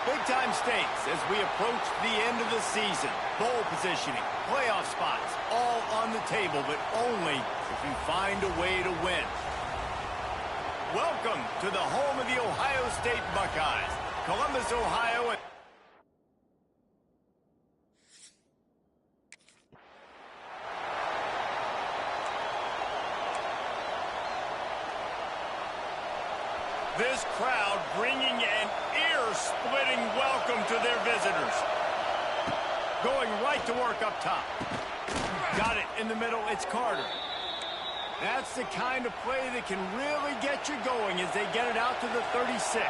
Big-time stakes as we approach the end of the season. Bowl positioning, playoff spots, all on the table, but only if you find a way to win. Welcome to the home of the Ohio State Buckeyes, Columbus, Ohio. This crowd bringing an ear-splitting welcome to their visitors. Going right to work up top. Got it in the middle, it's Carter. That's the kind of play that can really get you going as they get it out to the 36.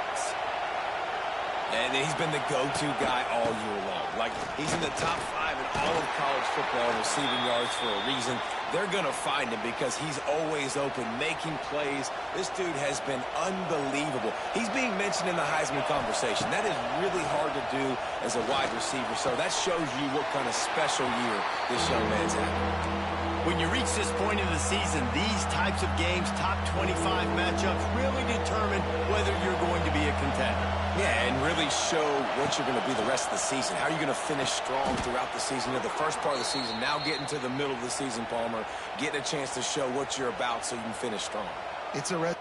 And he's been the go-to guy all year long. Like, he's in the top 5 in all of college football in receiving yards for a reason. They're going to find him because he's always open, making plays. This dude has been unbelievable. He's being mentioned in the Heisman conversation. That is really hard to do as a wide receiver. So that shows you what kind of special year this young man's having. When you reach this point in the season, these types of games, top 25 matchups, really determine whether you're going to be a contender. Yeah, and really show what you're going to be the rest of the season. How are you going to finish strong throughout the season? You know, the first part of the season, now getting to the middle of the season, Palmer, getting a chance to show what you're about so you can finish strong. It's a red.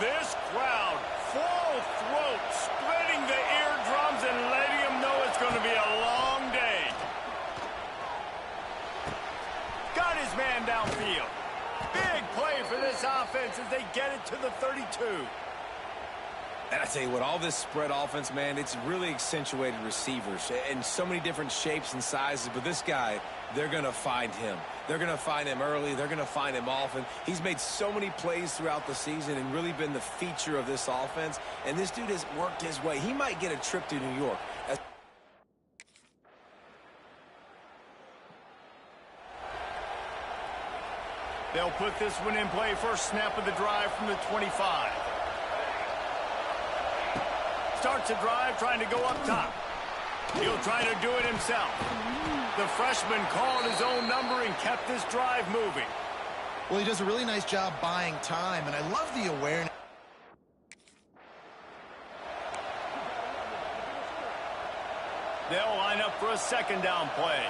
This crowd, full throat, splitting the eardrums and letting them know it's going to be a long day. Got his man downfield. Big play for this offense as they get it to the 32. And I tell you what, all this spread offense, man, it's really accentuated receivers in so many different shapes and sizes. But this guy, they're going to find him. They're going to find him early. They're going to find him often. He's made so many plays throughout the season and really been the feature of this offense. And this dude has worked his way. He might get a trip to New York. They'll put this one in play. First snap of the drive from the 25. Starts a drive trying to go up top. He'll try to do it himself. The freshman called his own number and kept this drive moving. Well, he does a really nice job buying time, and I love the awareness. They'll line up for a second down play.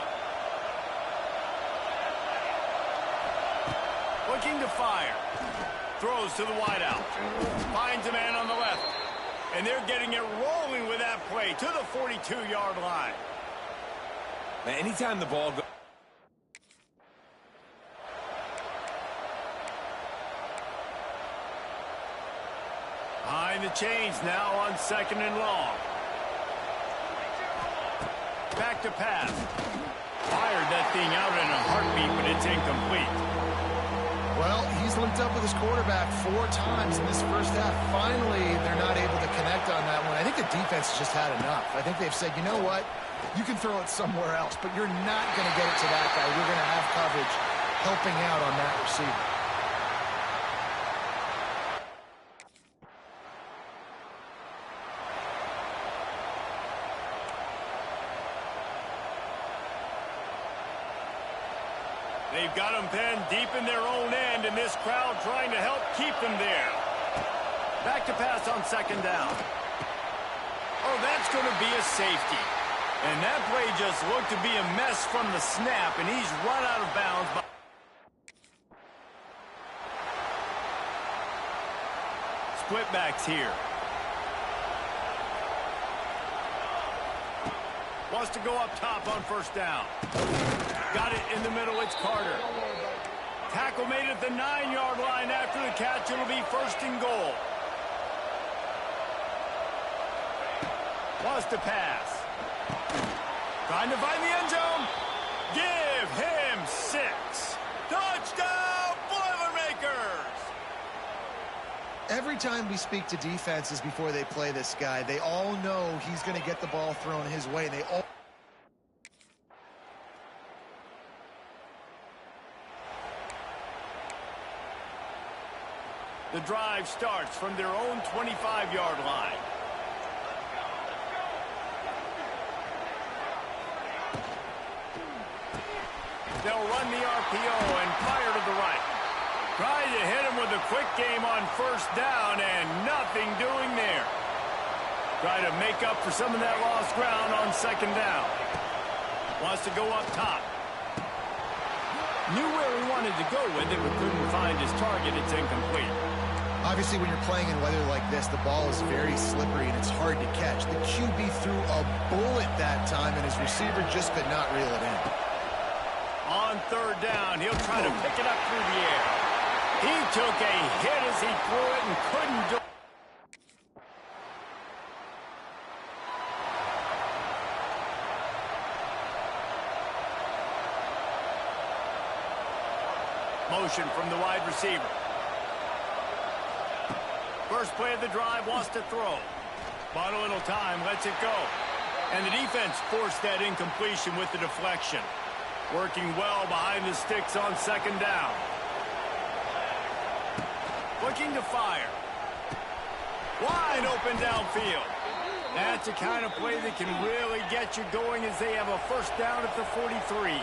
Looking to fire. Throws to the wideout. Finds a man on the left. And they're getting it rolling with that play to the 42-yard line. Man, anytime the ball goes... Behind the chains now on second and long. Back to pass. Fired that thing out in a heartbeat, but it's incomplete. Well, he's linked up with his quarterback 4 times in this first half. Finally, they're not able to connect on that one. I think the defense has just had enough. I think they've said, you know what? You can throw it somewhere else, but you're not going to get it to that guy. We're going to have coverage helping out on that receiver. They've got them pinned deep in their own end, and this crowd trying to help keep them there. Back to pass on second down. Oh, that's going to be a safety. And that play just looked to be a mess from the snap, and he's run out of bounds. Split backs here. Wants to go up top on first down. Got it in the middle, it's Carter. Tackle made at the 9-yard line after the catch. It'll be first and goal. Wants to pass. Trying to find the end zone. Give him 6. Touchdown, Boilermakers! Every time we speak to defenses before they play this guy, they all know he's going to get the ball thrown his way. They all... The drive starts from their own 25-yard line. They'll run the RPO and fire to the right. Try to hit him with the quick game on first down and nothing doing there. Try to make up for some of that lost ground on second down. Wants to go up top. Knew where he wanted to go with it, but couldn't find his target. It's incomplete. Obviously, when you're playing in weather like this, the ball is very slippery and it's hard to catch. The QB threw a bullet that time, and his receiver just could not reel it in. On third down, he'll try to pick it up through the air. He took a hit as he threw it and couldn't do it. Motion from the wide receiver. First play of the drive, wants to throw. Bought a little time, lets it go. And the defense forced that incompletion with the deflection. Working well behind the sticks on second down. Looking to fire. Wide open downfield. That's the kind of play that can really get you going as they have a first down at the 43.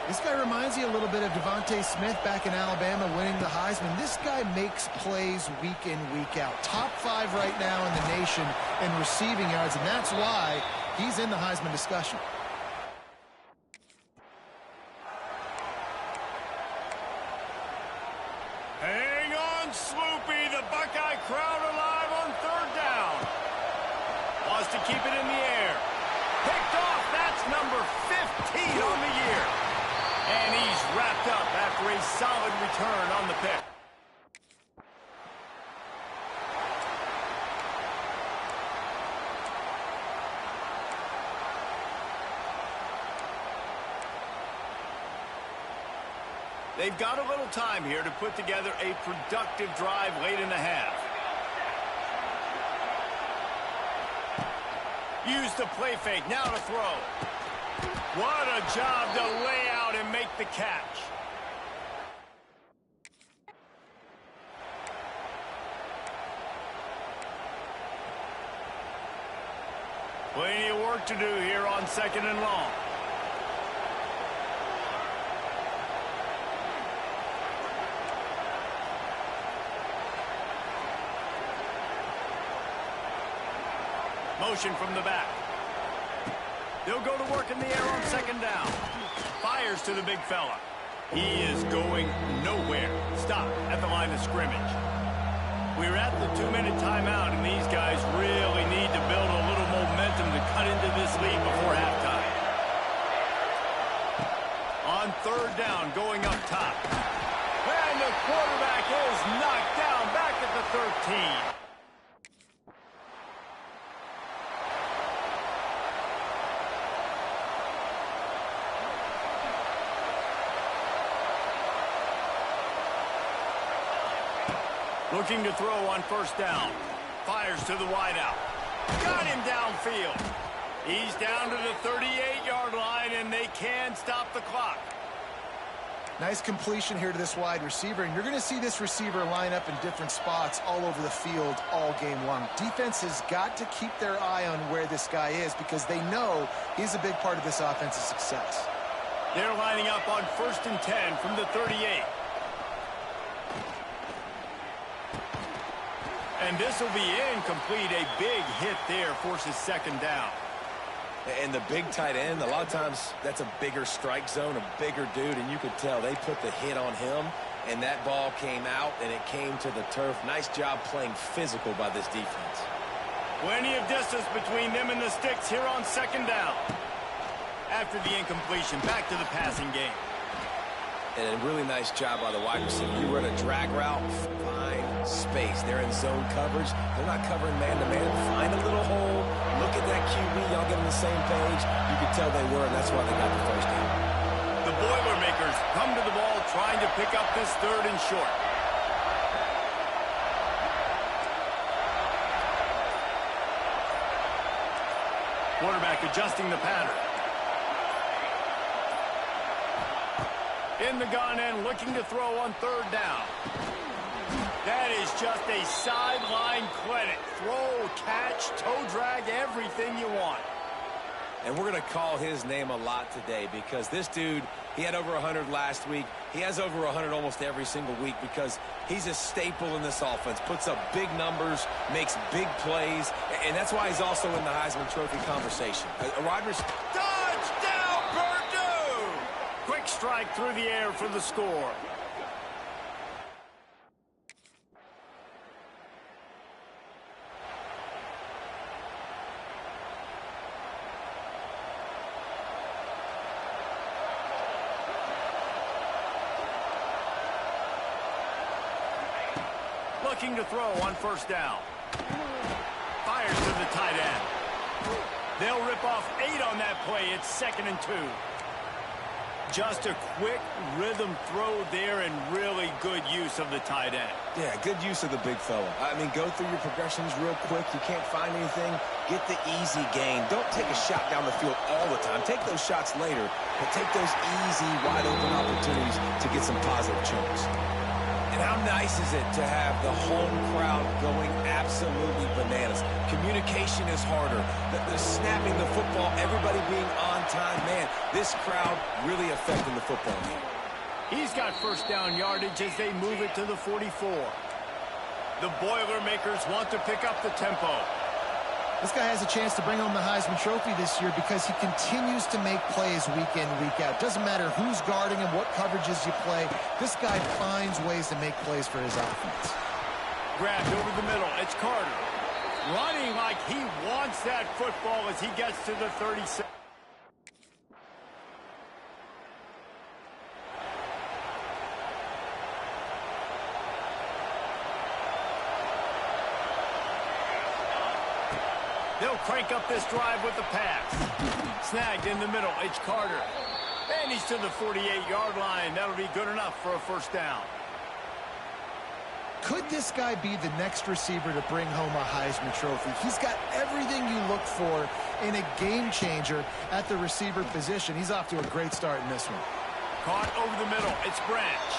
This guy reminds you a little bit of Devontae Smith back in Alabama winning the Heisman. This guy makes plays week in, week out. Top 5 right now in the nation in receiving yards, and that's why he's in the Heisman discussion. Hang on, Sloopy. The Buckeye crowd alive on third down. Wants to keep it in the air. Picked off. That's number 15 on the year. And he's wrapped up after a solid return on the pick. They've got a little time here to put together a productive drive late in the half. Use the play fake, now to throw. What a job to lay out and make the catch. Plenty of work to do here on second and long. Motion from the back. They'll go to work in the air on second down. Fires to the big fella. He is going nowhere. Stop at the line of scrimmage. We're at the 2-minute timeout, and these guys really need to build a little momentum to cut into this lead before halftime. On third down, going up top. And the quarterback is knocked down back at the 13. Looking to throw on first down. Fires to the wideout. Got him downfield. He's down to the 38-yard line, and they can stop the clock. Nice completion here to this wide receiver, and you're going to see this receiver line up in different spots all over the field all game long. Defense has got to keep their eye on where this guy is because they know he's a big part of this offense's success. They're lining up on 1st and 10 from the 38. And this will be incomplete. A big hit there forces second down. And the big tight end, a lot of times that's a bigger strike zone, a bigger dude, and you could tell they put the hit on him, and that ball came out, and it came to the turf. Nice job playing physical by this defense. Plenty of distance between them and the sticks here on second down. After the incompletion, back to the passing game. And a really nice job by the wide receiver. You run a drag route, find space. They're in zone coverage. They're not covering man-to-man. Find a little hole. Look at that QB. Y'all get on the same page. You could tell they were, and that's why they got the first down. The Boilermakers come to the ball trying to pick up this 3rd and short. Quarterback adjusting the pattern. In the gun and looking to throw on 3rd down. That is just a sideline credit. Throw, catch, toe drag, everything you want. And we're going to call his name a lot today because this dude, he had over 100 last week. He has over 100 almost every single week because he's a staple in this offense. Puts up big numbers, makes big plays, and that's why he's also in the Heisman Trophy conversation. A wide receiver. Touchdown, Purdue! Quick strike through the air for the score. Looking to throw on first down. Fires to the tight end. They'll rip off 8 on that play. It's 2nd and 2. Just a quick rhythm throw there and really good use of the tight end. Yeah, good use of the big fella. I mean, go through your progressions real quick. You can't find anything. Get the easy gain. Don't take a shot down the field all the time. Take those shots later, but take those easy, wide-open opportunities to get some positive chunks. And how nice is it to have the home crowd going absolutely bananas? Communication is harder. The snapping the football, everybody being on time. Man, this crowd really affecting the football game. He's got first down yardage as they move it to the 44. The Boilermakers want to pick up the tempo. This guy has a chance to bring home the Heisman Trophy this year because he continues to make plays week in, week out. Doesn't matter who's guarding him, what coverages you play. This guy finds ways to make plays for his offense. Grabbed over the middle. It's Carter. Running like he wants that football as he gets to the 36. They'll crank up this drive with the pass. Snagged in the middle. It's Carter. And he's to the 48-yard line. That'll be good enough for a first down. Could this guy be the next receiver to bring home a Heisman Trophy? He's got everything you look for in a game changer at the receiver position. He's off to a great start in this one. Caught over the middle. It's Branch.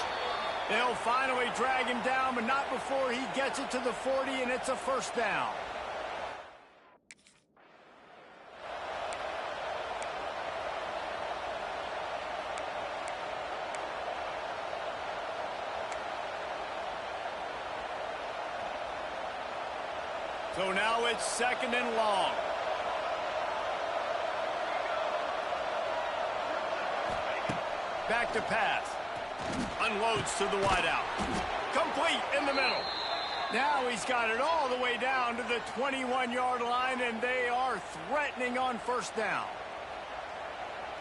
They'll finally drag him down, but not before he gets it to the 40, and it's a first down. So now it's 2nd and long. Back to pass. Unloads to the wideout. Complete in the middle. Now he's got it all the way down to the 21-yard line, and they are threatening on first down.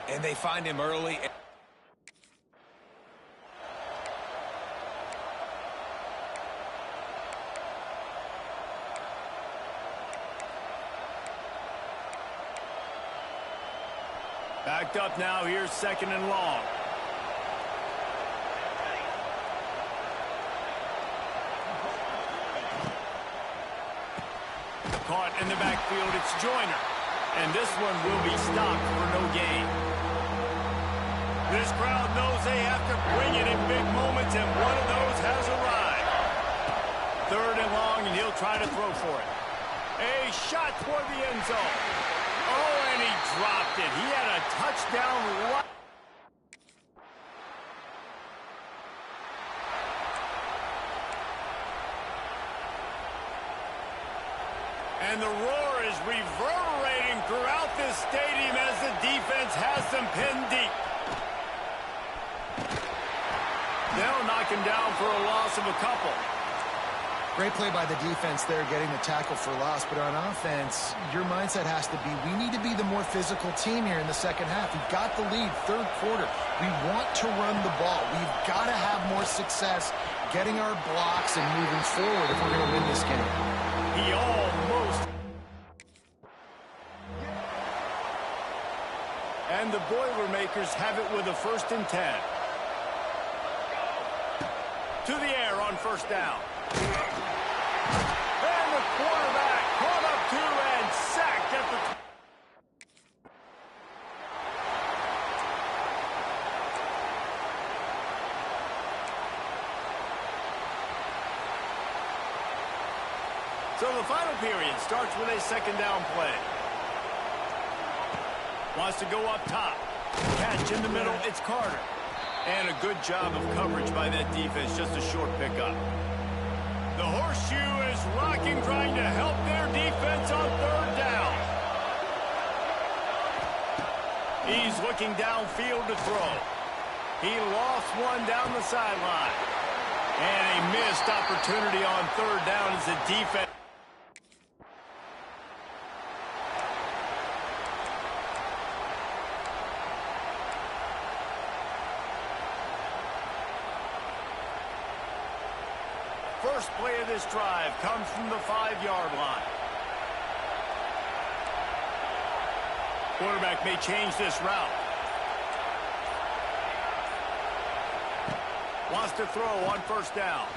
And they find him early. Backed up now. Here's 2nd and long. Caught in the backfield. It's Joyner. And this one will be stopped for no gain. This crowd knows they have to bring it in big moments, and one of those has arrived. 3rd and long, and he'll try to throw for it. A shot toward the end zone. Oh, and he dropped it. He had a touchdown right. And the roar is reverberating throughout this stadium as the defense has them pinned deep. They'll knock him down for a loss of a couple. Great play by the defense there, getting the tackle for loss. But on offense, your mindset has to be, we need to be the more physical team here in the second half. We've got the lead, 3rd quarter. We want to run the ball. We've got to have more success getting our blocks and moving forward if we're going to win this game. He almost. And the Boilermakers have it with a 1st and 10. To the air on first down. And the quarterback caught up to and sacked at the. So the final period starts with a 2nd down play. Wants to go up top. Catch in the middle. It's Carter. And a good job of coverage by that defense. Just a short pickup. The horseshoe is rocking, trying to help their defense on third down. He's looking downfield to throw. He lost one down the sideline. And a missed opportunity on third down as the defense. First play of this drive comes from the 5-yard line. Quarterback may change this route. Wants to throw on first down.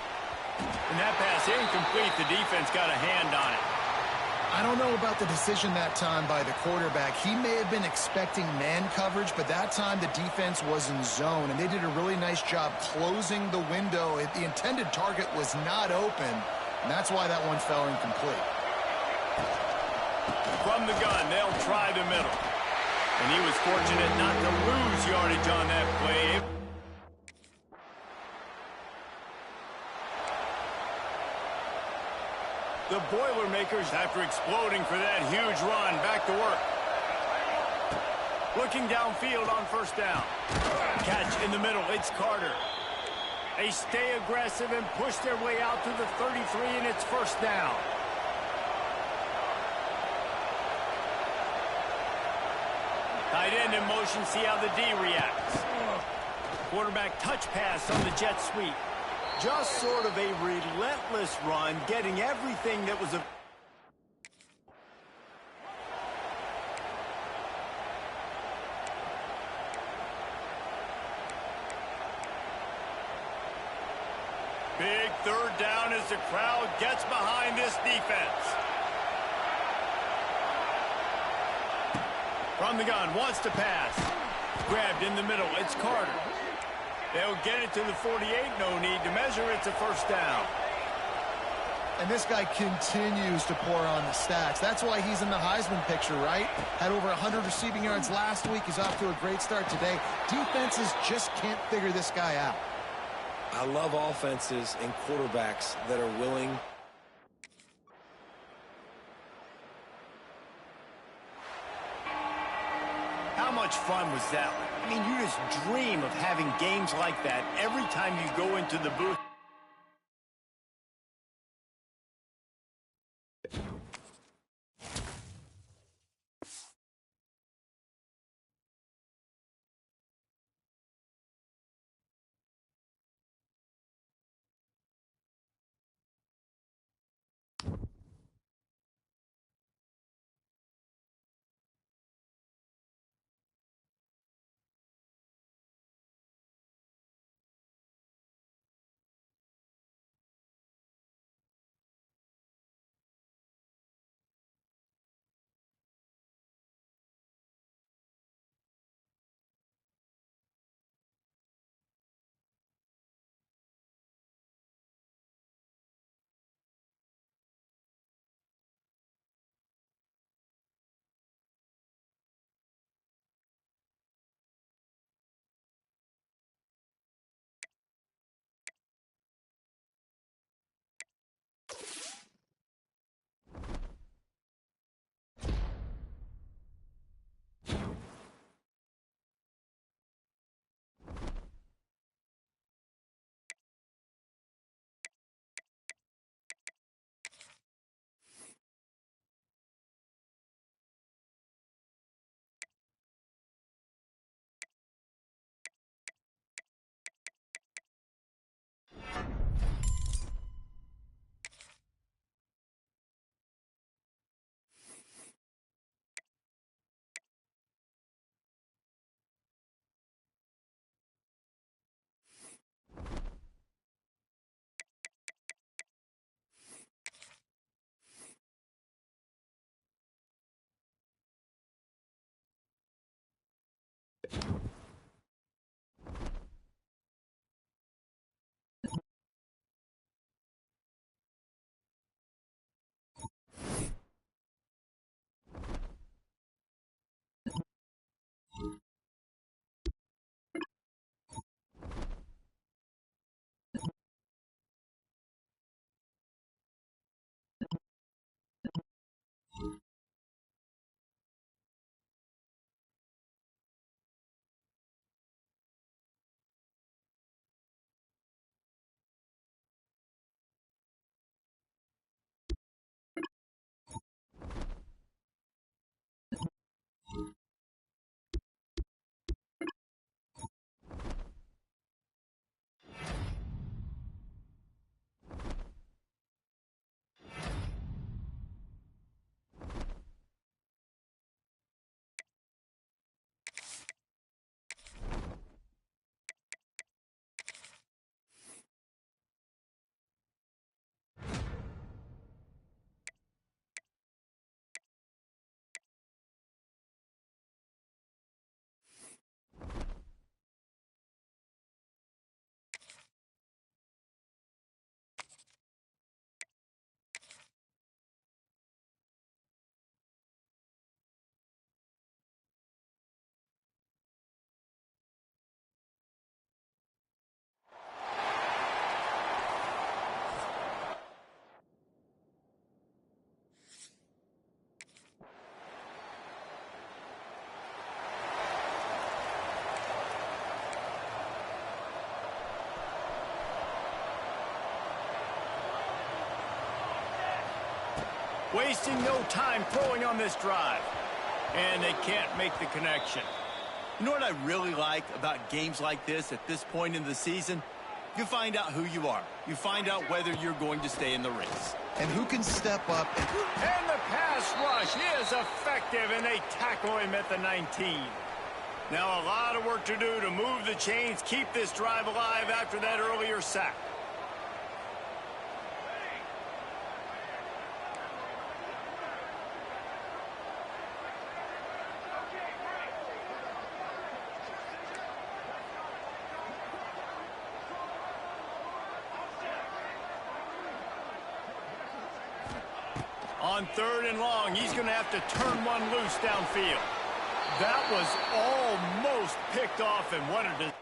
And that pass incomplete. The defense got a hand on it. I don't know about the decision that time by the quarterback. He may have been expecting man coverage, but that time the defense was in zone, and they did a really nice job closing the window. The intended target was not open, and that's why that one fell incomplete. From the gun, they'll try the middle. And he was fortunate not to lose yardage on that play. The Boilermakers, after exploding for that huge run, back to work. Looking downfield on first down. Catch in the middle. It's Carter. They stay aggressive and push their way out to the 33, and it's first down. Tight end in motion. See how the D reacts. Quarterback touch pass on the jet sweep. Just sort of a relentless run, getting everything that was a... Big third down as the crowd gets behind this defense. From the gun, wants to pass. Grabbed in the middle, it's Carter. They'll get it to the 48, no need to measure. It's a first down. And this guy continues to pour on the stats. That's why he's in the Heisman picture, right? Had over 100 receiving yards last week. He's off to a great start today. Defenses just can't figure this guy out. I love offenses and quarterbacks that are willing. How much fun was that one? I mean, you just dream of having games like that every time you go into the booth. Wasting no time throwing on this drive. And they can't make the connection. You know what I really like about games like this at this point in the season? You find out who you are. You find out whether you're going to stay in the race. And who can step up. And the pass rush is effective, and they tackle him at the 19. Now a lot of work to do to move the chains, keep this drive alive after that earlier sack. On 3rd and long, he's going to have to turn one loose downfield. That was almost picked off, and what a...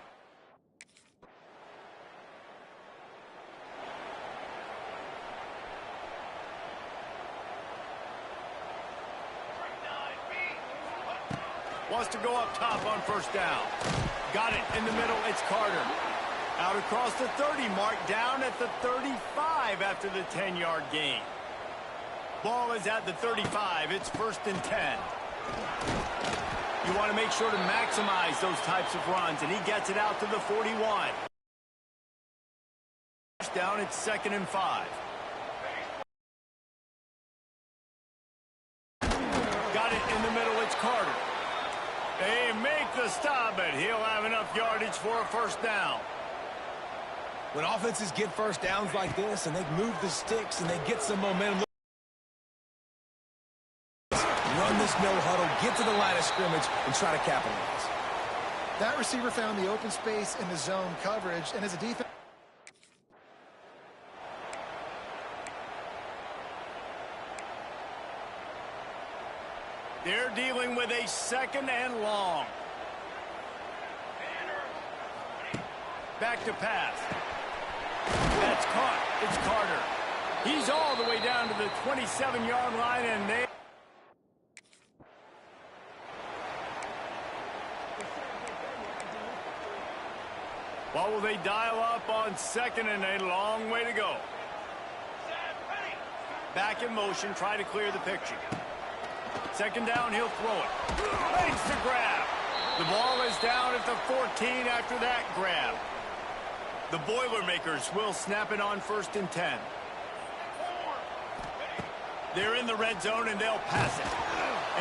Wants to go up top on 1st down. Got it in the middle. It's Carter. Out across the 30 mark, down at the 35 after the 10-yard gain. Ball is at the 35. It's 1st and 10. You want to make sure to maximize those types of runs, and he gets it out to the 41. Down, it's 2nd and 5. Got it in the middle. It's Carter. They make the stop, but he'll have enough yardage for a 1st down. When offenses get 1st downs like this, and they move the sticks, and they get some momentum, run this no huddle, get to the line of scrimmage, and try to capitalize. That receiver found the open space in the zone coverage, and as a defense... They're dealing with a 2nd and long. Back to pass. That's caught. It's Carter. He's all the way down to the 27-yard line, and they... What will they dial up on 2nd and a long way to go? Back in motion, try to clear the picture. 2nd down, he'll throw it. Makes the grab. The ball is down at the 14 after that grab. The Boilermakers will snap it on 1st and 10. They're in the red zone, and they'll pass it.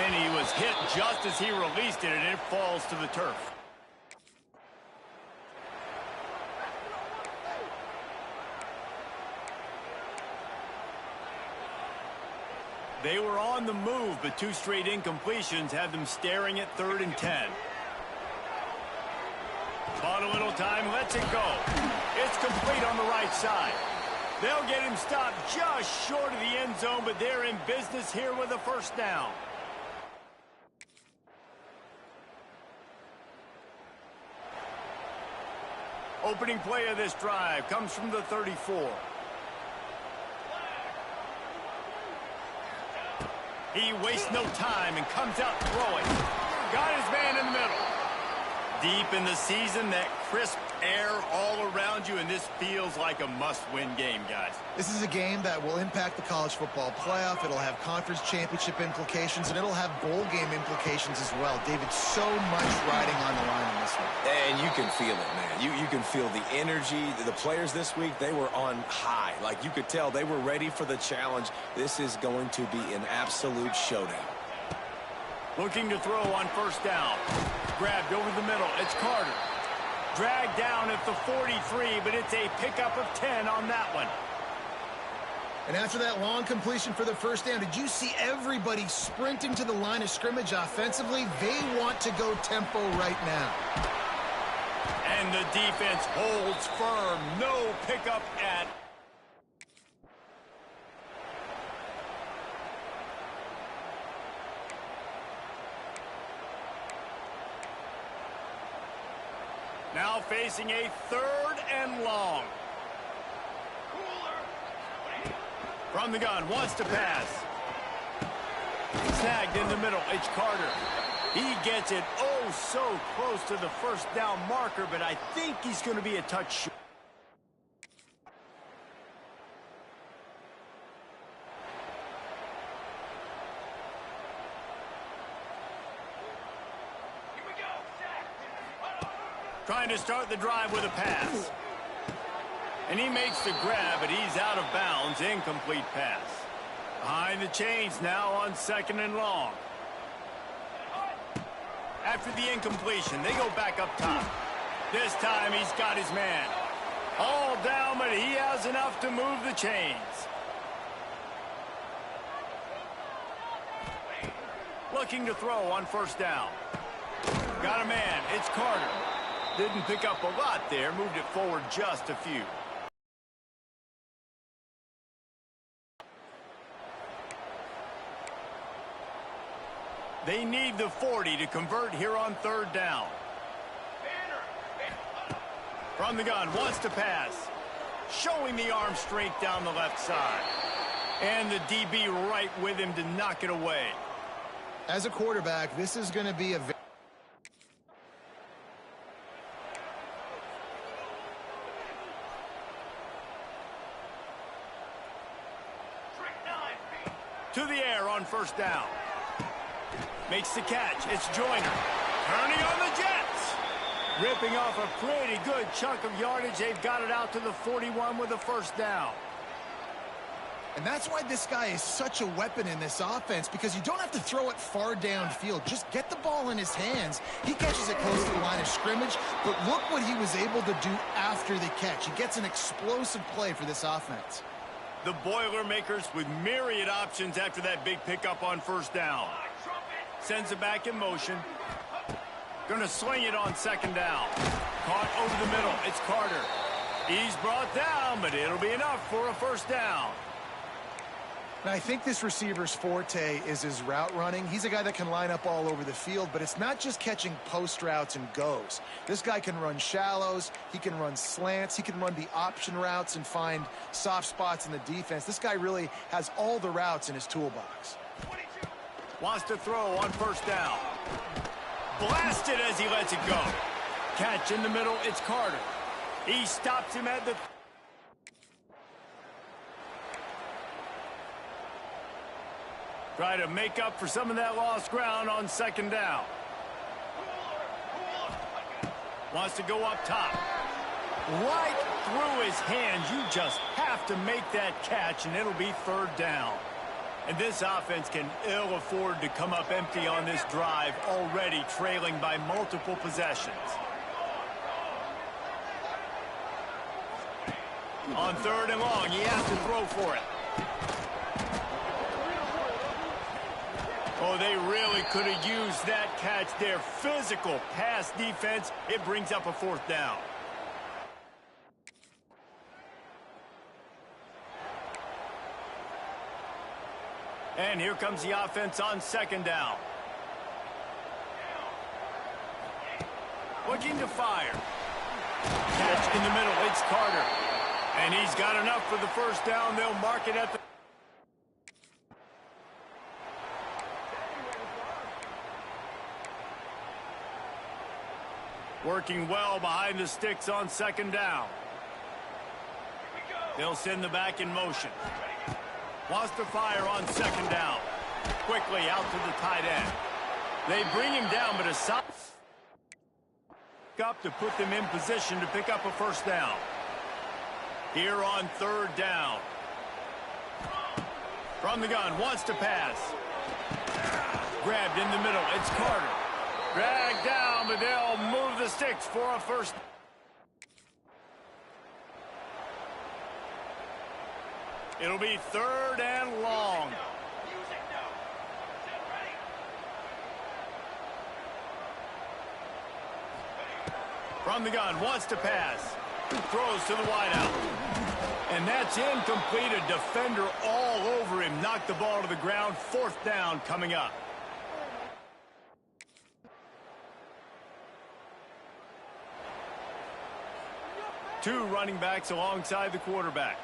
And he was hit just as he released it, and it falls to the turf. They were on the move, but 2 straight incompletions had them staring at 3rd and 10. Bought a little time, lets it go. It's complete on the right side. They'll get him stopped just short of the end zone, but they're in business here with a 1st down. Opening play of this drive comes from the 34. He wastes no time and comes out throwing. Got his man in the middle. Deep in the season, that crisp air all around you, and this feels like a must-win game, guys. This is a game that will impact the college football playoff. It'll have conference championship implications, and it'll have bowl game implications as well. David, so much riding on the line in this one. And you can feel it, man. You can feel the energy. The players this week, they were on high. Like, you could tell they were ready for the challenge. This is going to be an absolute showdown. Looking to throw on 1st down. Grabbed over the middle. It's Carter. Dragged down at the 43, but it's a pickup of 10 on that one. And after that long completion for the 1st down, did you see everybody sprinting to the line of scrimmage offensively? They want to go tempo right now. And the defense holds firm. No pickup at... Now facing a 3rd and long. From the gun, wants to pass. Snagged in the middle, it's Carter. He gets it oh so close to the 1st down marker, but I think he's going to be a touch short. Trying to start the drive with a pass. And he makes the grab, but he's out of bounds. Incomplete pass. Behind the chains now on 2nd and long. After the incompletion, they go back up top. This time he's got his man. All down, but he has enough to move the chains. Looking to throw on 1st down. Got a man. It's Carter. Didn't pick up a lot there. Moved it forward just a few. They need the 40 to convert here on 3rd down. From the gun, wants to pass. Showing the arm strength down the left side. And the DB right with him to knock it away. As a quarterback, this is going to be a... To the air on 1st down. Makes the catch. It's Joyner. Turning on the Jets. Ripping off a pretty good chunk of yardage. They've got it out to the 41 with a 1st down. And that's why this guy is such a weapon in this offense, because you don't have to throw it far downfield. Just get the ball in his hands. He catches it close to the line of scrimmage, but look what he was able to do after the catch. He gets an explosive play for this offense. The Boilermakers with myriad options after that big pickup on 1st down. Sends it back in motion. Going to swing it on 2nd down. Caught over the middle. It's Carter. He's brought down, but it'll be enough for a 1st down. And I think this receiver's forte is his route running. He's a guy that can line up all over the field, but it's not just catching post routes and goes. This guy can run shallows. He can run slants. He can run the option routes and find soft spots in the defense. This guy really has all the routes in his toolbox. Wants to throw on 1st down. Blasted as he lets it go. Catch in the middle. It's Carter. He stops him at the... Try to make up for some of that lost ground on 2nd down. Wants to go up top. Right through his hands. You just have to make that catch, and it'll be 3rd down. And this offense can ill afford to come up empty on this drive, already trailing by multiple possessions. On 3rd and long, he has to throw for it. Oh, they really could have used that catch there. Physical pass defense. It brings up a 4th down. And here comes the offense on 2nd down. Looking to fire. Catch in the middle. It's Carter. And he's got enough for the 1st down. They'll mark it at the... Working well behind the sticks on 2nd down. They'll send the back in motion. Wants to fire on 2nd down. Quickly out to the tight end. They bring him down, but a stop up to put them in position to pick up a 1st down. Here on 3rd down. From the gun, wants to pass. Grabbed in the middle. It's Carter. Dragged down, but they'll move the sticks for a 1st. It'll be 3rd and long. From the gun, wants to pass. Throws to the wideout. And that's incomplete. A defender all over him. Knocked the ball to the ground. 4th down coming up. Two running backs alongside the quarterback.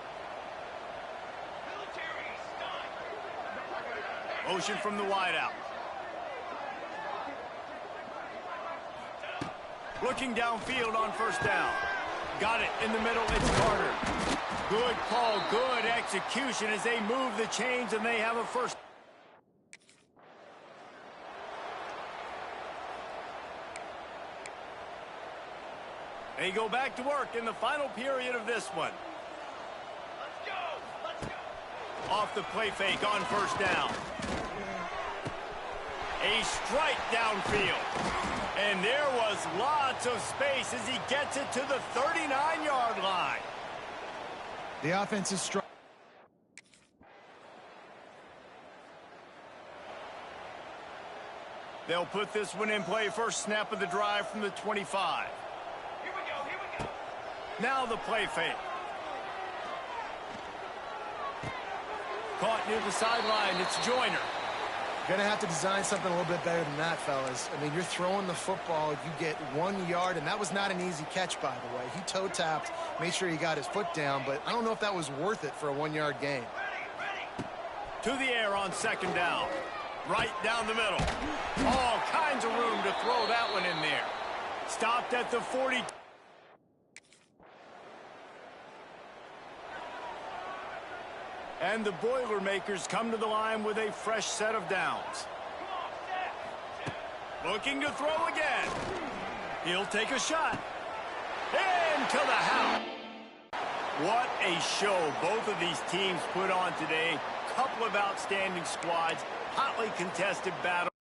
Motion from the wideout. Looking downfield on 1st down. Got it in the middle. It's Carter. Good call, good execution as they move the chains and they have a 1st. They go back to work in the final period of this one. Off the play fake on first down. A strike downfield. And there was lots of space as he gets it to the 39-yard line. The offense is strong. They'll put this one in play. First snap of the drive from the 25. Here we go. Now the play fake. Caught near the sideline. It's Joyner. You're going to have to design something a little bit better than that, fellas. I mean, you're throwing the football, you get 1 yard, and that was not an easy catch, by the way. He toe-tapped, made sure he got his foot down, but I don't know if that was worth it for a 1 yard gain. To the air on second down. Right down the middle. All kinds of room to throw that one in there. Stopped at the 40. And the Boilermakers come to the line with a fresh set of downs. Looking to throw again. He'll take a shot. Into the house. What a show both of these teams put on today. Couple of outstanding squads. Hotly contested battle.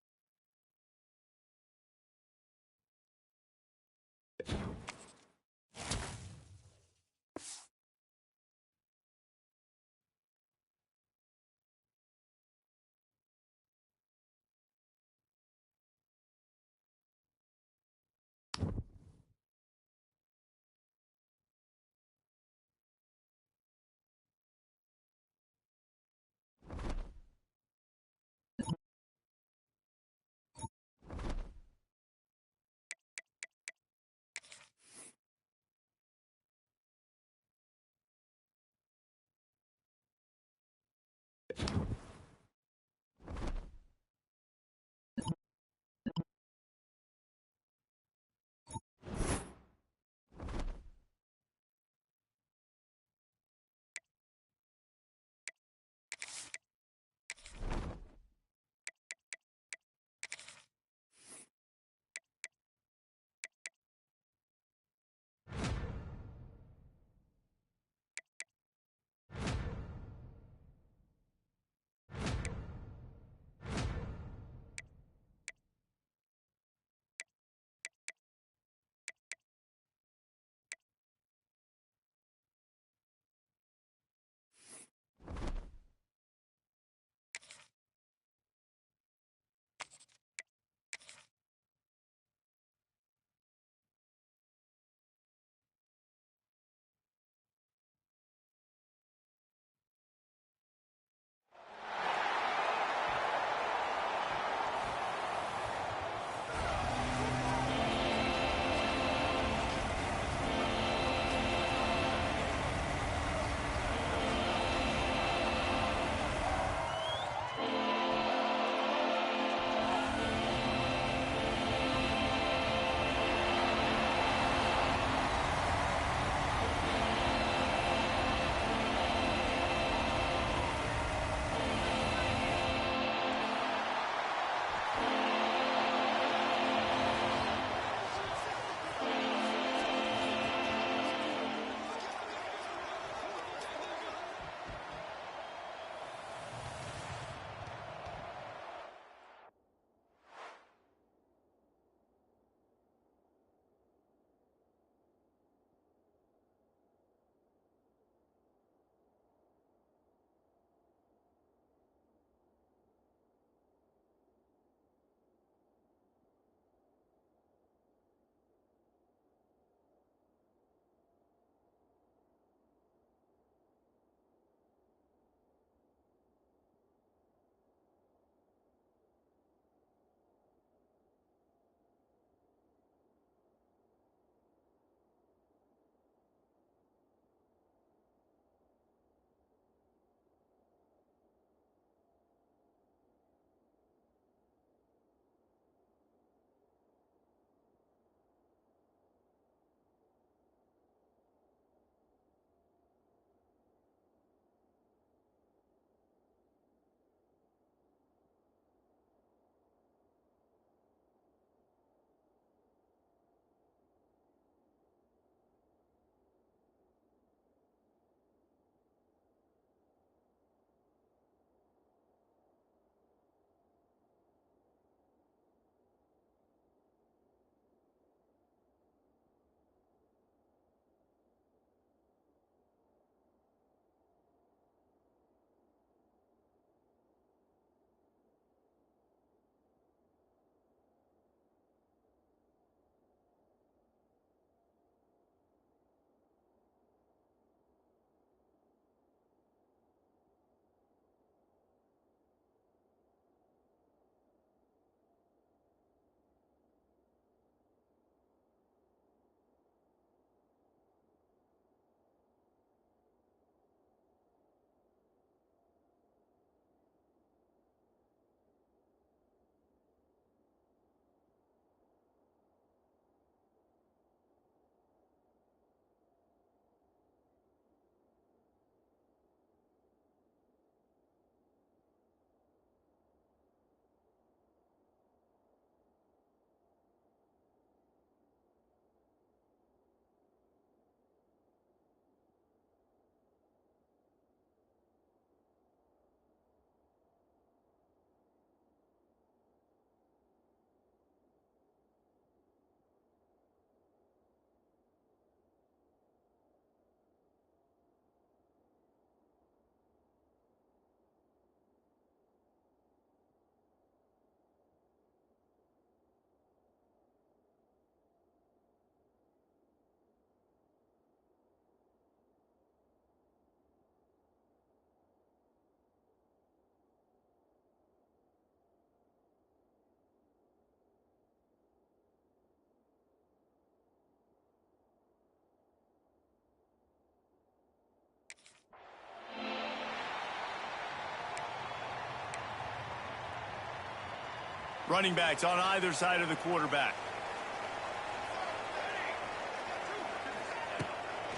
Running backs on either side of the quarterback.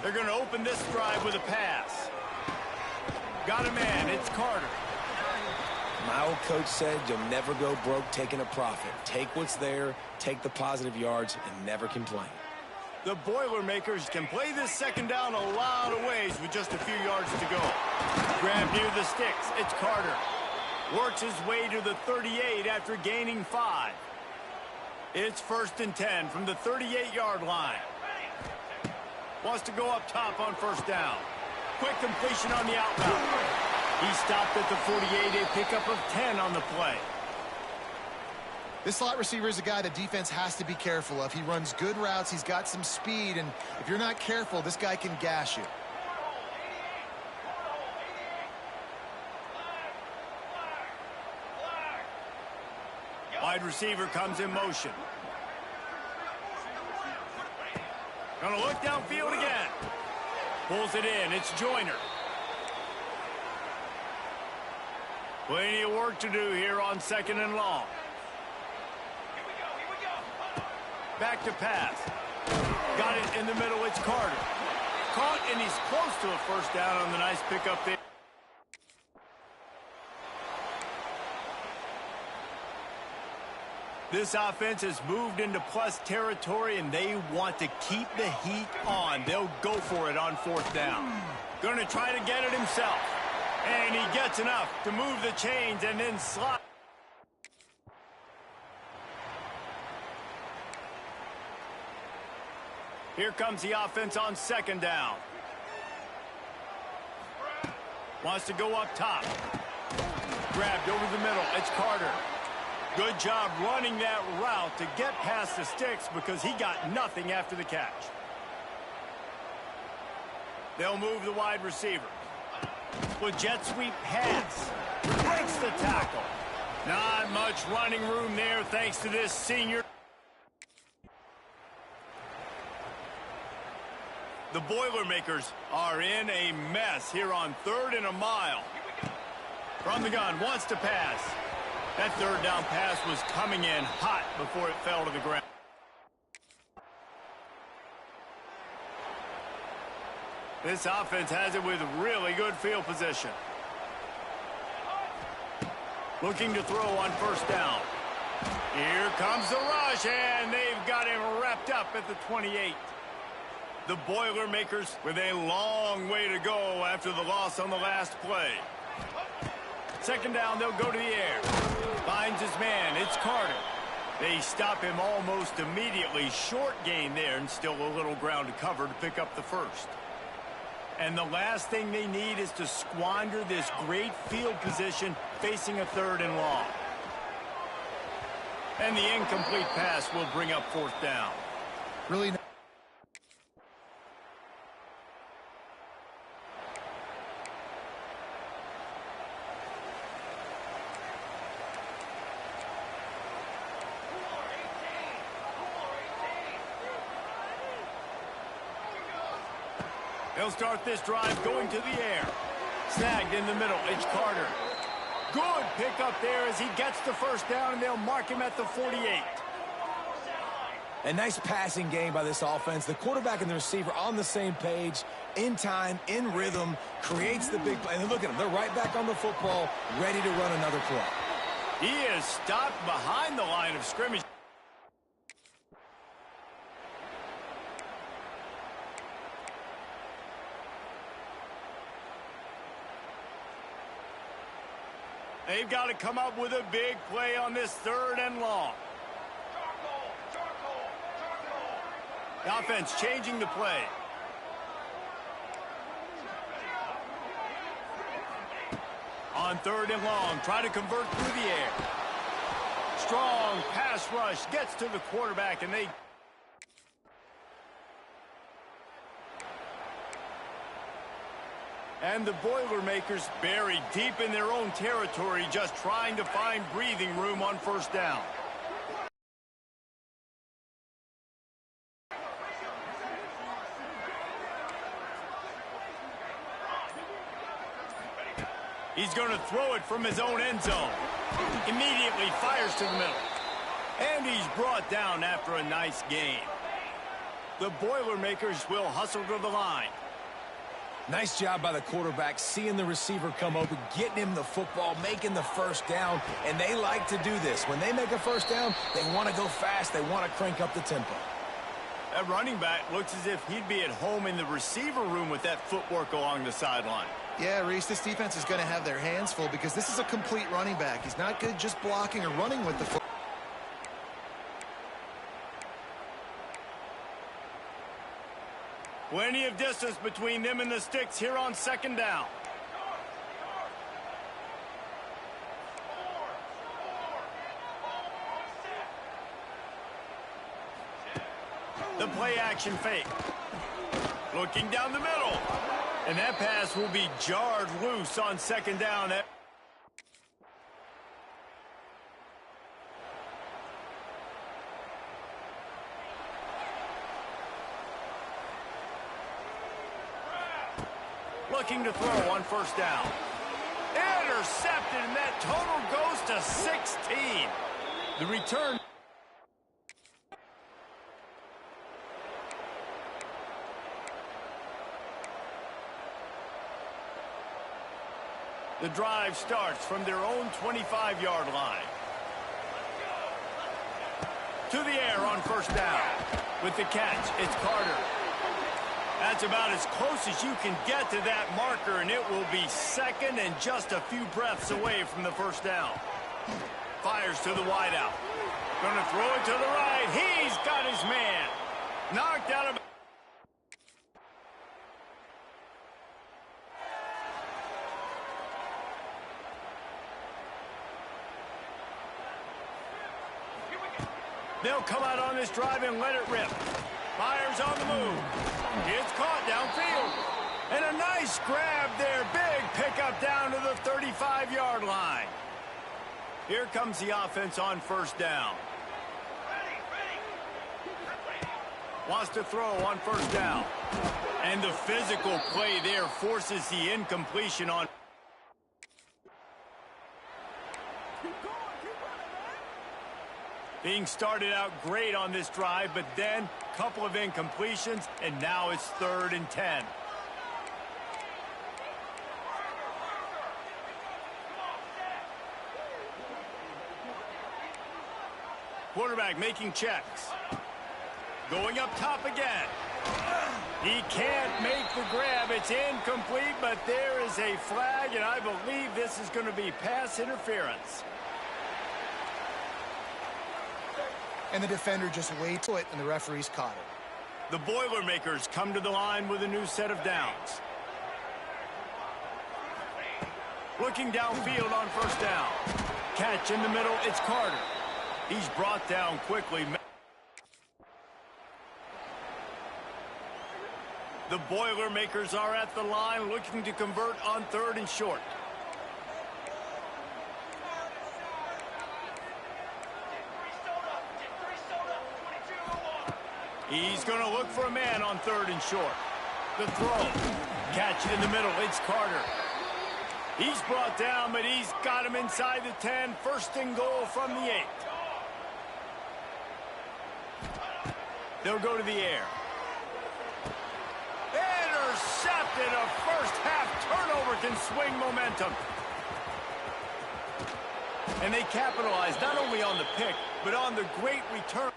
They're going to open this drive with a pass. Got a man. It's Carter. My old coach said you'll never go broke taking a profit. Take what's there, take the positive yards, and never complain. The Boilermakers can play this second down a lot of ways with just a few yards to go. Grab near the sticks. It's Carter. Works his way to the 38 after gaining 5. It's 1st and 10 from the 38-yard line. Wants to go up top on first down. Quick completion on the outbound. He stopped at the 48, a pickup of 10 on the play. This slot receiver is a guy the defense has to be careful of. He runs good routes. He's got some speed, and if you're not careful, this guy can gash you. Wide receiver comes in motion. Gonna look downfield again. Pulls it in. It's Joyner. Plenty of work to do here on 2nd and long. Back to pass. Got it in the middle. It's Carter. Caught, and he's close to a first down on the nice pickup there. This offense has moved into plus territory, and they want to keep the heat on. They'll go for it on 4th down. Going to try to get it himself. And he gets enough to move the chains and then slide. Here comes the offense on 2nd down. Wants to go up top. Grabbed over the middle. It's Carter. Good job running that route to get past the sticks because he got nothing after the catch. They'll move the wide receiver. With jet sweep pass. Breaks the tackle. Not much running room there thanks to this senior. The Boilermakers are in a mess here on 3rd and a mile. From the gun, wants to pass. That 3rd down pass was coming in hot before it fell to the ground. This offense has it with really good field position. Looking to throw on 1st down. Here comes the rush, and they've got him wrapped up at the 28. The Boilermakers with a long way to go after the loss on the last play. 2nd down, they'll go to the air. Finds his man. It's Carter. They stop him almost immediately. Short gain there, and still a little ground to cover to pick up the 1st. And the last thing they need is to squander this great field position facing a 3rd and long. And the incomplete pass will bring up 4th down. Really. They'll start this drive going to the air. Snagged in the middle. It's Carter. Good pickup there as he gets the 1st down, and they'll mark him at the 48. A nice passing game by this offense. The quarterback and the receiver on the same page, in time, in rhythm, creates the big play. And look at them. They're right back on the football, ready to run another play. He is stopped behind the line of scrimmage. They've got to come up with a big play on this 3rd and long. The offense changing the play. On 3rd and long, try to convert through the air. Strong pass rush gets to the quarterback, and they... And the Boilermakers buried deep in their own territory, just trying to find breathing room on 1st down. He's going to throw it from his own end zone. Immediately fires to the middle. And he's brought down after a nice gain. The Boilermakers will hustle to the line. Nice job by the quarterback, seeing the receiver come open, getting him the football, making the first down, and they like to do this. When they make a first down, they want to go fast. They want to crank up the tempo. That running back looks as if he'd be at home in the receiver room with that footwork along the sideline. Yeah, Reese, this defense is going to have their hands full because this is a complete running back. He's not good just blocking or running with the football. Plenty of distance between them and the sticks here on second down. The play action fake. Looking down the middle. And that pass will be jarred loose on second down. Looking to throw on first down. Intercepted, and that total goes to 16. The return. The drive starts from their own 25-yard line. To the air on first down. With the catch, it's Carter. That's about as close as you can get to that marker, and it will be second and just a few breaths away from the first down. Fires to the wideout. Gonna throw it to the right. He's got his man. Knocked out of... They'll come out on this drive and let it rip. Fires on the move. It's caught downfield. And a nice grab there. Big pickup down to the 35-yard line. Here comes the offense on first down. Wants to throw on first down. And the physical play there forces the incompletion on. Being started out great on this drive, but then a couple of incompletions, and now it's 3rd and 10. Quarterback making checks. Going up top again. He can't make the grab. It's incomplete, but there is a flag, and I believe this is going to be pass interference. And the defender just waits it, and the referee's caught it. The Boilermakers come to the line with a new set of downs. Looking downfield on first down. Catch in the middle, it's Carter. He's brought down quickly. The Boilermakers are at the line looking to convert on 3rd and short. He's going to look for a man on 3rd and short. The throw. Catch it in the middle. It's Carter. He's brought down, but he's got him inside the 10. 1st and goal from the 8. They'll go to the air. Intercepted. A first-half turnover can swing momentum. And they capitalize not only on the pick, but on the great return.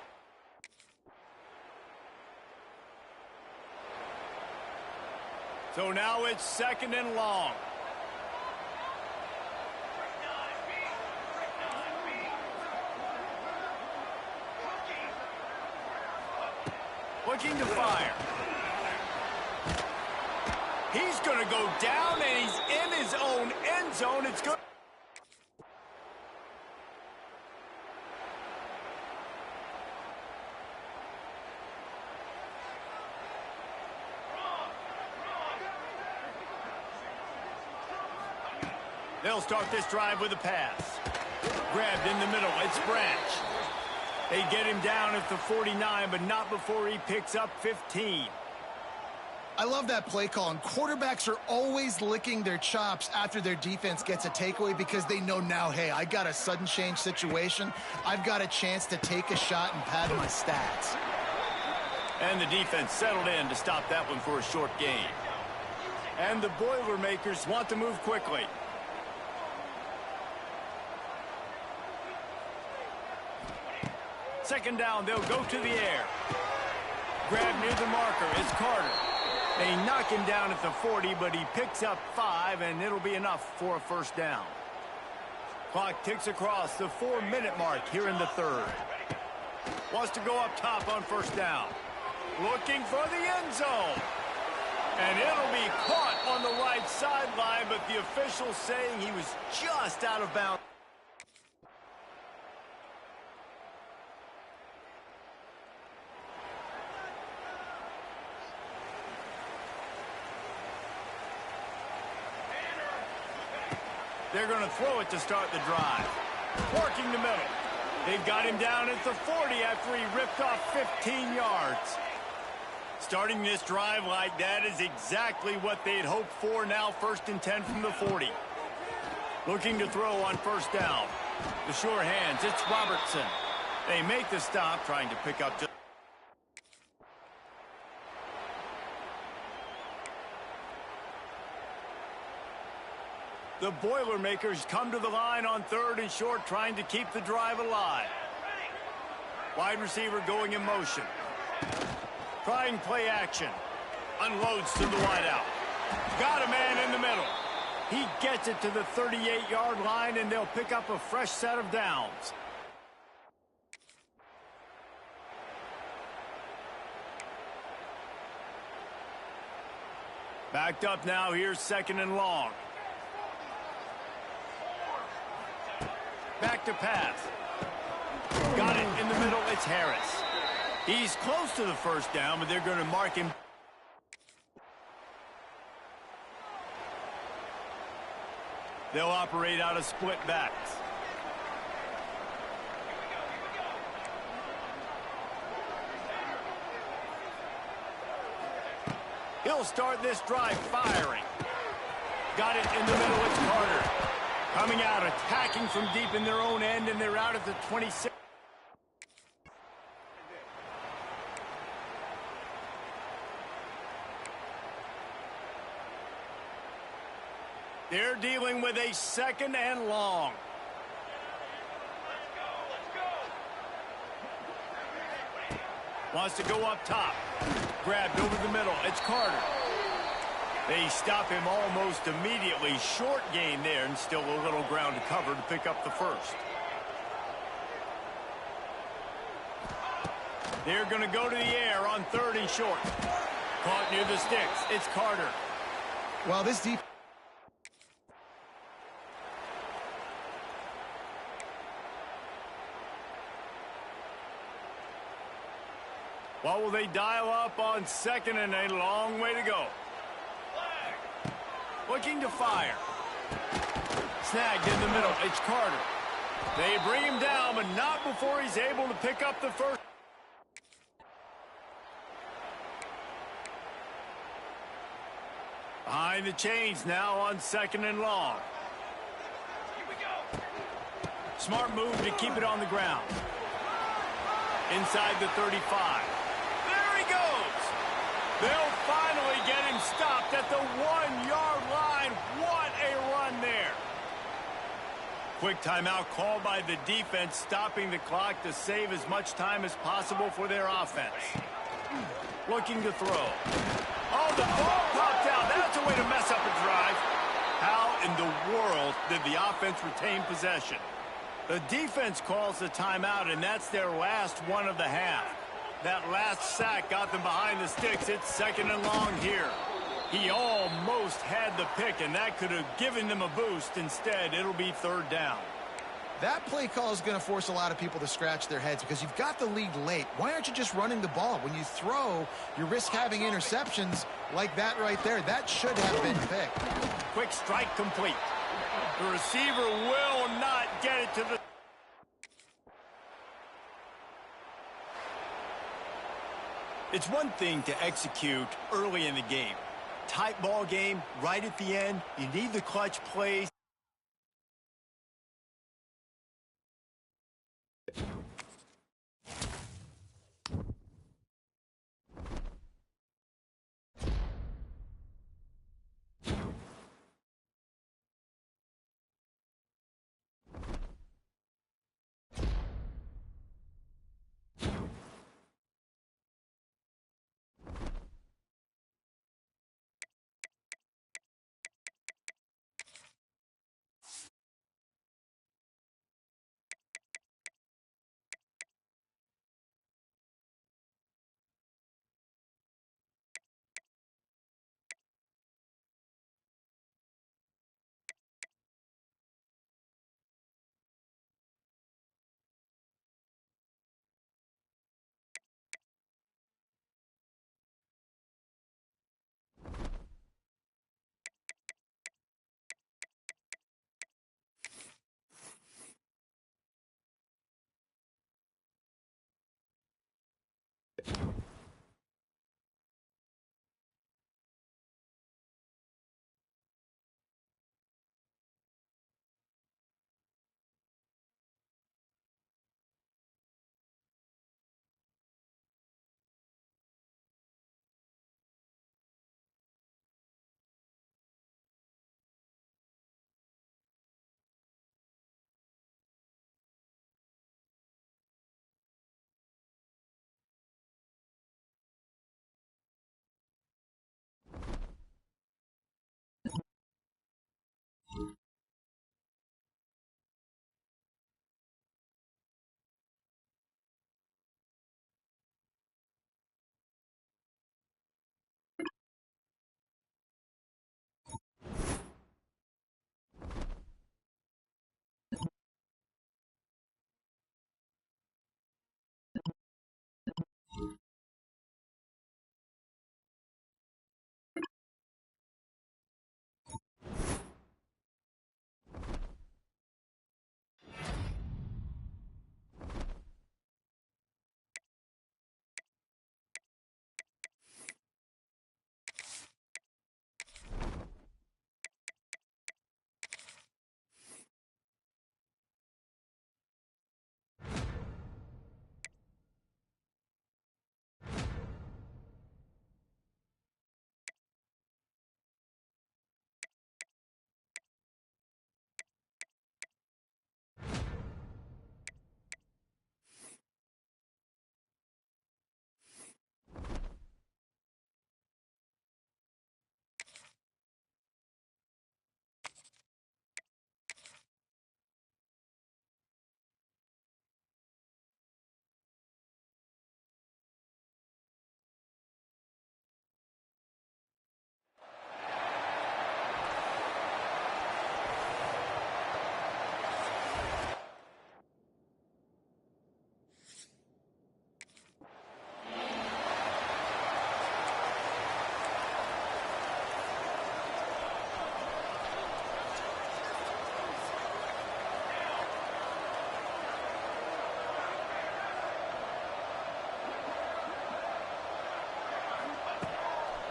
So now it's 2nd and long. Looking to fire. He's going to go down, and he's in his own end zone. It's good. They'll start this drive with a pass. Grabbed in the middle. It's Branch. They get him down at the 49, but not before he picks up 15. I love that play call, and quarterbacks are always licking their chops after their defense gets a takeaway because they know now, hey, I got a sudden change situation. I've got a chance to take a shot and pad my stats. And the defense settled in to stop that one for a short gain. And the Boilermakers want to move quickly. Second down, they'll go to the air. Grab near the marker, it's Carter. They knock him down at the 40, but he picks up 5, and it'll be enough for a first down. Clock ticks across the 4-minute mark here in the third. Wants to go up top on first down. Looking for the end zone. And it'll be caught on the right sideline, but the official saying he was just out of bounds. They're going to throw it to start the drive. Working the middle. They've got him down at the 40 after he ripped off 15 yards. Starting this drive like that is exactly what they'd hoped for. Now 1st and 10 from the 40. Looking to throw on first down. The sure hands, it's Robertson. They make the stop, trying to pick up just... The Boilermakers come to the line on 3rd and short, trying to keep the drive alive. Wide receiver going in motion. Trying play action. Unloads to the wideout. Got a man in the middle. He gets it to the 38-yard line, and they'll pick up a fresh set of downs. Backed up now. Here's 2nd and long. Back to pass. Got it in the middle. It's Harris. He's close to the first down, but they're going to mark him. They'll operate out of split backs. He'll start this drive firing. Got it in the middle. It's Carter. Coming out, attacking from deep in their own end, and they're out at the 26. They're dealing with a 2nd and long. Wants to go up top. Grabbed over the middle. It's Carter. They stop him almost immediately. Short gain there, and still a little ground to cover to pick up the first. They're going to go to the air on 3rd and short. Caught near the sticks. It's Carter. Well, this defense... What will they dial up on 2nd and a long way to go? Looking to fire. Snagged in the middle. It's Carter. They bring him down, but not before he's able to pick up the first. Behind the chains now on 2nd and long. Smart move to keep it on the ground. Inside the 35. There he goes. They'll finally get him stopped at the 1-yard line. What a run there. Quick timeout called by the defense, stopping the clock to save as much time as possible for their offense. Looking to throw. Oh, the ball popped out. That's a way to mess up a drive. How in the world did the offense retain possession? The defense calls the timeout, and that's their last one of the half. That last sack got them behind the sticks. It's 2nd and long here. He almost had the pick, and that could have given them a boost. Instead, it'll be 3rd down. That play call is going to force a lot of people to scratch their heads because you've got the lead late. Why aren't you just running the ball? When you throw, you risk having interceptions like that right there. That should have been picked. Quick strike complete. The receiver will not get it to the... It's one thing to execute early in the game. Tight ball game, right at the end, you need the clutch plays.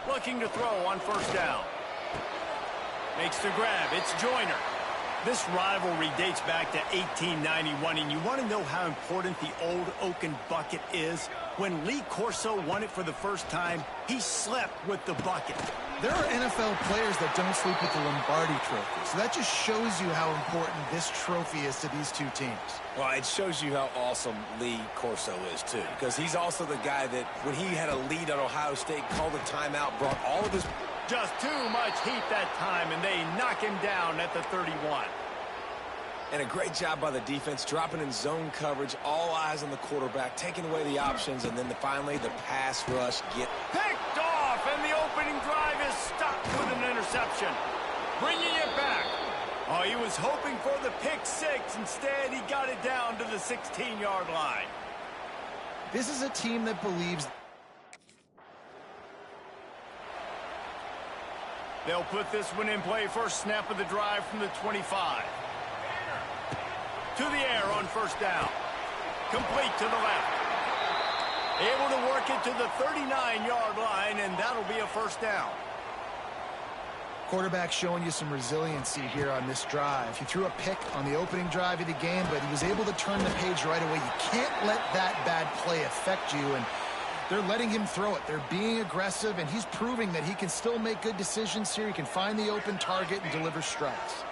Looking to throw on first down. Makes the grab. It's Joyner. This rivalry dates back to 1891, and you want to know how important the old Oaken bucket is? When Lee Corso won it for the first time, he slept with the bucket. There are NFL players that don't sleep with the Lombardi trophy, so that just shows you how important this trophy is to these two teams. Well, it shows you how awesome Lee Corso is, too, because he's also the guy that, when he had a lead on Ohio State, called a timeout, brought all of his... Just too much heat that time, and they knock him down at the 31. And a great job by the defense, dropping in zone coverage, all eyes on the quarterback, taking away the options, and then finally the pass rush picked off, and the opening drive is stopped with an interception. Bringing it back. Oh, he was hoping for the pick six. Instead, he got it down to the 16-yard line. This is a team that believes... They'll put this one in play. First snap of the drive from the 25. To the air on first down. Complete to the left. Able to work it to the 39-yard line, and that'll be a first down. Quarterback showing you some resiliency here on this drive. He threw a pick on the opening drive of the game, but he was able to turn the page right away. You can't let that bad play affect you, and they're letting him throw it. They're being aggressive, and he's proving that he can still make good decisions here. He can find the open target and deliver strikes.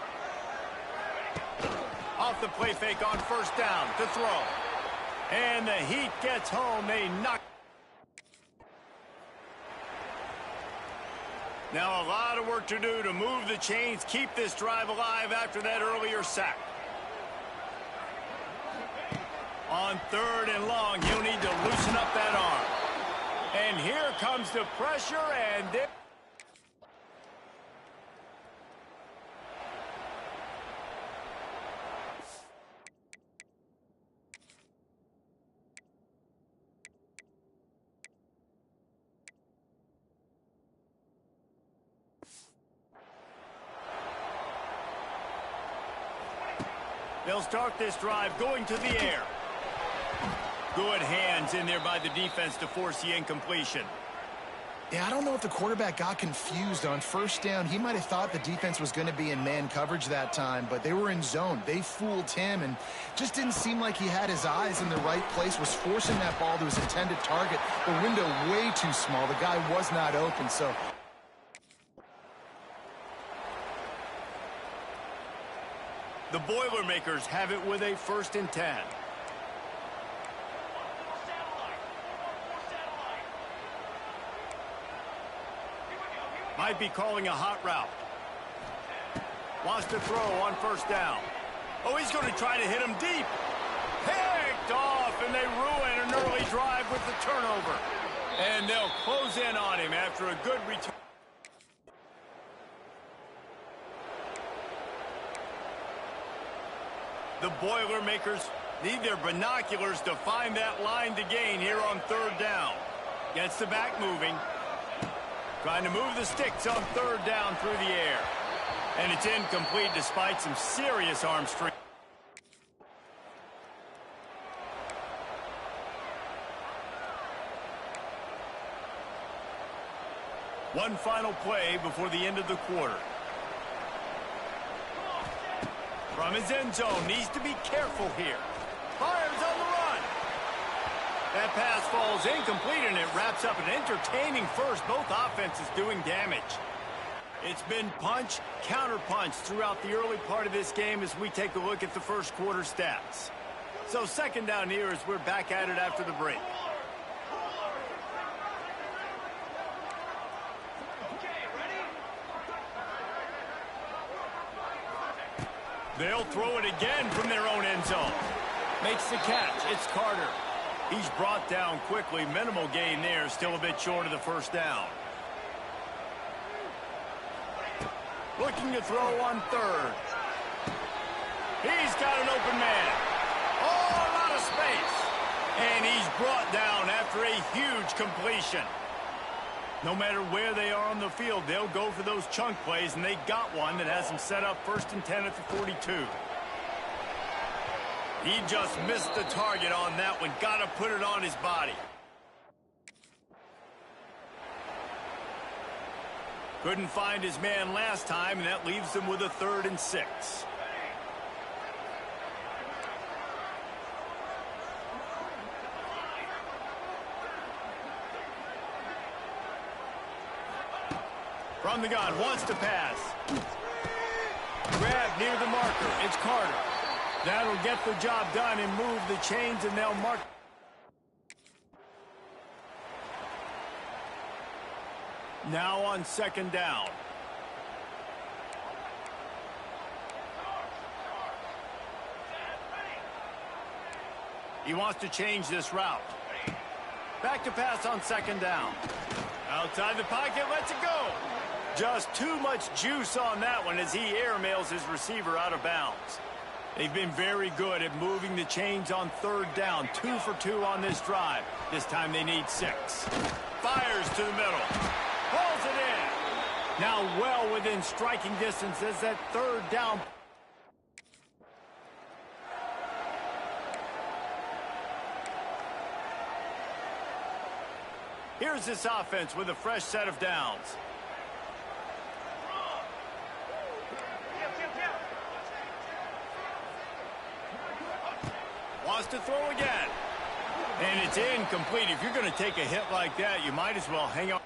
Off the play fake on first down to throw. And the Heat gets home. They knock. Now a lot of work to do to move the chains, keep this drive alive after that earlier sack. On third and long, he'll need to loosen up that arm. And here comes the pressure, and there. They'll start this drive going to the air. Good hands in there by the defense to force the incompletion. Yeah, I don't know if the quarterback got confused on first down. He might have thought the defense was going to be in man coverage that time, but they were in zone. They fooled him and just didn't seem like he had his eyes in the right place, was forcing that ball to his intended target. The window way too small. The guy was not open, so... The Boilermakers have it with a 1st and 10. Might be calling a hot route. Wants to throw on first down. Oh, he's going to try to hit him deep. Picked off, and they ruin an early drive with the turnover. And they'll close in on him after a good return. The Boilermakers need their binoculars to find that line to gain here on third down. Gets the back moving. Trying to move the sticks on third down through the air. And it's incomplete despite some serious arm strength. One final play before the end of the quarter. From his end zone, needs to be careful here. Fires on the run. That pass falls incomplete, and it wraps up an entertaining first. Both offenses doing damage. It's been punch, counter-punch throughout the early part of this game as we take a look at the first quarter stats. So second down here as we're back at it after the break. They'll throw it again from their own end zone. Makes the catch. It's Carter. He's brought down quickly. Minimal gain there. Still a bit short of the first down. Looking to throw on third. He's got an open man. Oh, a lot of space. And he's brought down after a huge completion. No matter where they are on the field, they'll go for those chunk plays, and they got one that has them set up 1st and 10 at the 42. He just missed the target on that one. Got to put it on his body. Couldn't find his man last time, and that leaves them with a 3rd and 6. From the gun, wants to pass. Grab near the marker. It's Carter. That'll get the job done and move the chains, and they'll mark. Now on second down. He wants to change this route. Back to pass on second down. Outside the pocket, lets it go. Just too much juice on that one as he airmails his receiver out of bounds. They've been very good at moving the chains on third down. 2 for 2 on this drive. This time they need 6. Fires to the middle. Pulls it in. Now well within striking distance as that third down. Here's this offense with a fresh set of downs. Wants to throw again. And it's incomplete. If you're going to take a hit like that, you might as well hang on.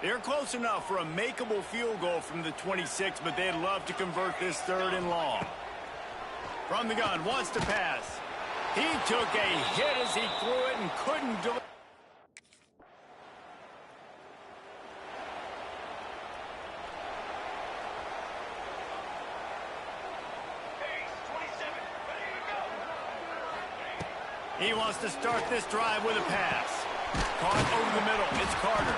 They're close enough for a makeable field goal from the 26, but they'd love to convert this 3rd and long. From the gun, wants to pass. He took a hit as he threw it and couldn't deliver. He wants to start this drive with a pass. Caught over the middle. It's Carter.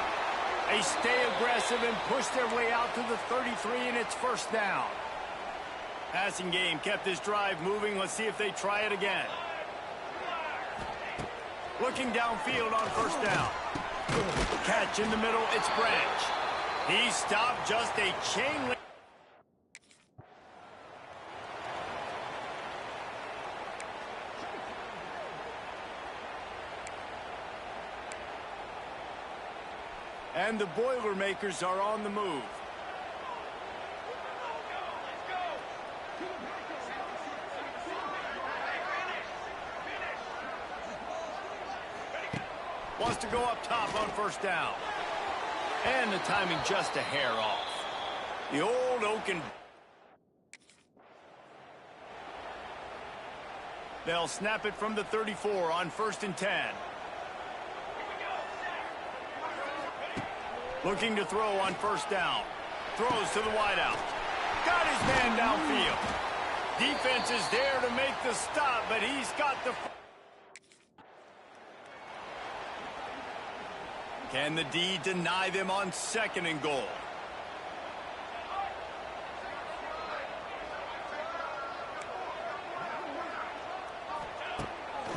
They stay aggressive and push their way out to the 33, and it's 1st down. Passing game kept this drive moving. Let's see if they try it again. Looking downfield on 1st down. Catch in the middle. It's Branch. He stopped just a chain link. And the Boilermakers are on the move. Wants to go up top on 1st down. And the timing just a hair off. The old Oaken. They'll snap it from the 34 on 1st and 10. Looking to throw on 1st down. Throws to the wideout. Got his man downfield. Defense is there to make the stop, but he's got the... Can the D deny them on 2nd and goal?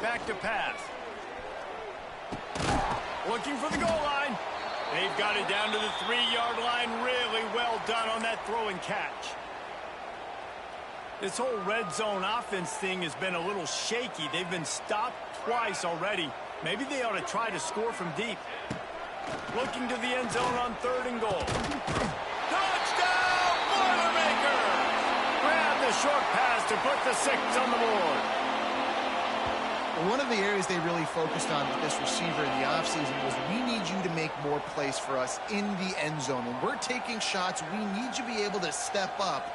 Back to pass. Looking for the goal line. They've got it down to the 3-yard line. Really well done on that throw and catch. This whole red zone offense thing has been a little shaky. They've been stopped twice already. Maybe they ought to try to score from deep. Looking to the end zone on 3rd and goal. Touchdown, Boilermakers! Grab the short pass to put the 6 on the board. One of the areas they really focused on with this receiver in the offseason was we need you to make more plays for us in the end zone. When we're taking shots, we need you to be able to step up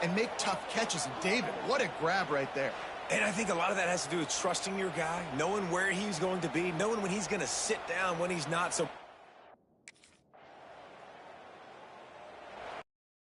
and make tough catches. And David, what a grab right there. And I think a lot of that has to do with trusting your guy, knowing where he's going to be, knowing when he's going to sit down, when he's not. So